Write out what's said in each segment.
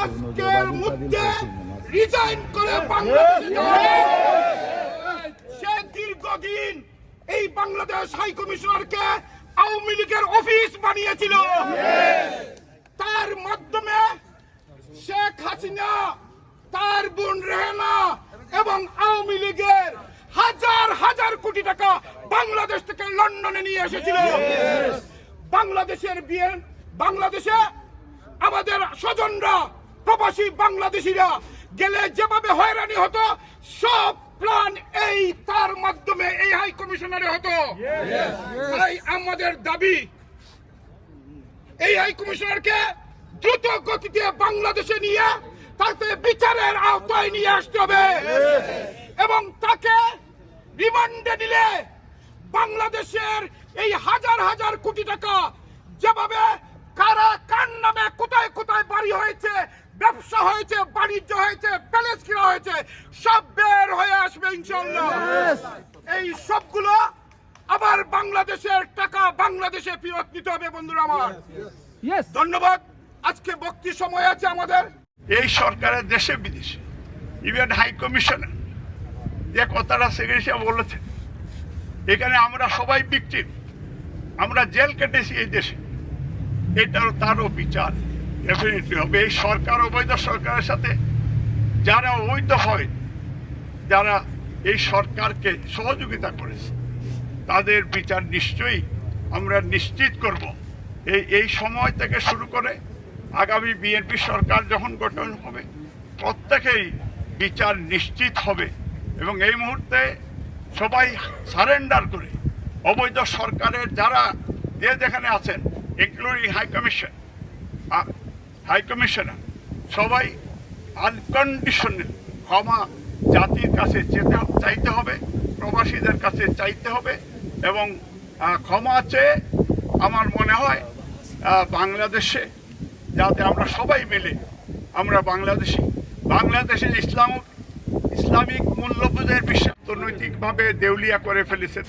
আজকের মধ্যে রিজাইন করে বাংলাদেশে সে দীর্ঘদিন এই বাংলাদেশ হাই কমিশনারকে আওয়ামী লীগের অফিস বানিয়েছিল। তার মাধ্যমে শেখ হাসিনা, তার বোন রেহানা এবং আওয়ামী লীগের হাজার হাজার কোটি টাকা বাংলাদেশ থেকে লন্ডনে নিয়ে এসেছিল। বাংলাদেশে আমাদের স্বজনরা, প্রবাসী বাংলাদেশিরা গেলে যেভাবে হয়রানি হতো, সব প্ল্যান এই তার মাধ্যমে এই হাই কমিশনারে হতো। তাই আমাদের দাবি, এই হাই কমিশনারকে দ্রুত গতিতে বাংলাদেশে নিয়ে তাকে বিচারের আওতায় নিয়ে আসতে হবে এবং তাকে রিমান্ডে নিলে বাংলাদেশের এই হাজার হাজার কোটি টাকা যেভাবে কারা কার নামে কোথায় কোথায় বাড়ি হয়েছে, ব্যবসা হয়েছে, বাণিজ্য হয়েছে, প্যালেস কিনা হয়েছে, সব বের হয়ে আসবে ইনশাআল্লাহ। এই সবগুলো আবার বাংলাদেশের টাকা বাংলাদেশে ফেরত নিতে হবে বন্ধুরা আমার। ধন্যবাদ। আজকে বক্তৃতার সময় আছে আমাদের। এই সরকারের দেশে বিদেশে ইভেন হাই কমিশনার যে কথাটা সেক্রেটারি বলেছে, এখানে আমরা সবাই ভিকটিম, আমরা জেল কেটেছি এই দেশে, এটারও তারও বিচার ডেফিনেটলি হবে। এই সরকার, অবৈধ সরকারের সাথে যারা অবৈধ হয়, যারা এই সরকারকে সহযোগিতা করেছে, তাদের বিচার নিশ্চয়ই আমরা নিশ্চিত করব। এই সময় থেকে শুরু করে আগামী বিএনপি সরকার যখন গঠন হবে, প্রত্যেকেই বিচার নিশ্চিত হবে এবং এই মুহূর্তে সবাই সারেন্ডার করে অবৈধ সরকারের যারা যে যেখানে আছেন, ইনক্লুডিং হাই কমিশনার, সবাই আনকন্ডিশনাল ক্ষমা জাতির কাছে চাইতে হবে, প্রবাসীদের কাছে চাইতে হবে এবং ক্ষমা চেয়ে আমার মনে হয় বাংলাদেশে যাতে আমরা সবাই মিলে আমরা বাংলাদেশের ইসলামিক মূল্যবোধের বিশ্বাস অর্থনৈতিকভাবে দেউলিয়া করে ফেলেছে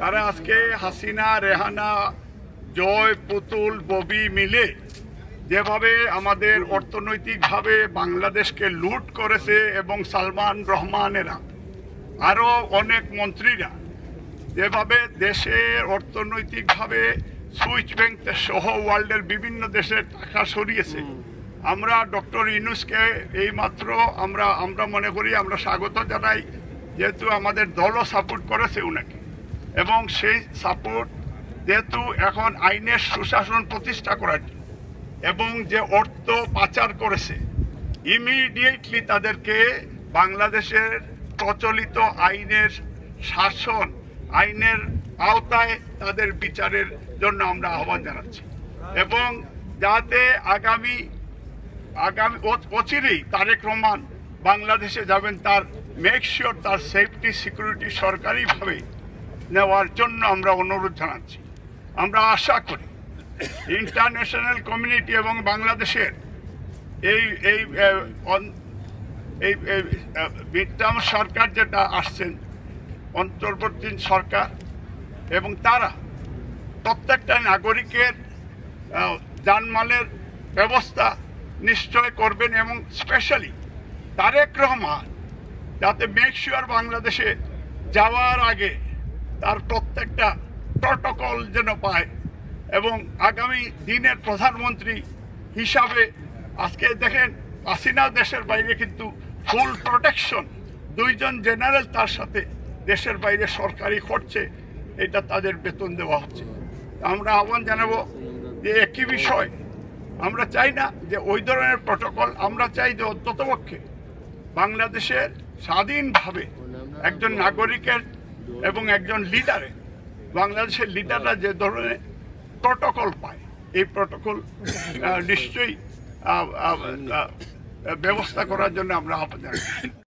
তারা আজকে হাসিনা, রেহানা, জয়, পুতুল, ববি মিলে যেভাবে আমাদের অর্থনৈতিকভাবে বাংলাদেশকে লুট করেছে এবং সালমান রহমানেরা আরও অনেক মন্ত্রীরা যেভাবে দেশের অর্থনৈতিকভাবে সুইচ ব্যাংক সহ ওয়ার্ল্ডের বিভিন্ন দেশে টাকা সরিয়েছে, আমরা ডক্টর ইউনূসকে এইমাত্র আমরা মনে করি, আমরা স্বাগত জানাই, যেহেতু আমাদের দলও সাপোর্ট করেছে উনাকে এবং সেই সাপোর্ট যেহেতু এখন আইনের সুশাসন প্রতিষ্ঠা করার জন্য এবং যে অর্থ পাচার করেছে, ইমিডিয়েটলি তাদেরকে বাংলাদেশের প্রচলিত আইনের শাসন, আইনের আওতায় তাদের বিচারের জন্য আমরা আহ্বান জানাচ্ছি এবং যাতে আগামী অচিরেই তারেক রহমান বাংলাদেশে যাবেন, তার মেক শিওর তার সেফটি সিকিউরিটি সরকারিভাবে নেওয়ার জন্য আমরা অনুরোধ জানাচ্ছি। আমরা আশা করি ইন্টারন্যাশনাল কমিউনিটি এবং বাংলাদেশের এই মিডটার্ম সরকার যেটা আসছেন, অন্তর্বর্তী সরকার, এবং তারা প্রত্যেকটা নাগরিকের জানমালের ব্যবস্থা নিশ্চয় করবেন এবং স্পেশালি তারেক রহমান যাতে মেক শিওর বাংলাদেশে যাওয়ার আগে তার প্রত্যেকটা প্রটোকল যেন পায় এবং আগামী দিনের প্রধানমন্ত্রী হিসাবে আজকে দেখেন হাসিনা দেশের বাইরে কিন্তু ফুল প্রোটেকশন, দুইজন জেনারেল তার সাথে দেশের বাইরে সরকারি খরচে এটা তাদের বেতন দেওয়া হচ্ছে। আমরা আহ্বান জানাবো যে একই বিষয়, আমরা চাই না যে ওই ধরনের প্রটোকল, আমরা চাই যে অন্ততপক্ষে বাংলাদেশের স্বাধীনভাবে একজন নাগরিকের এবং একজন লিডারের, বাংলাদেশের লিডাররা যে ধরনের প্রটোকল পায়, এই প্রটোকল নিশ্চয়ই ব্যবস্থা করার জন্য আমরা আহ্বান জানাই।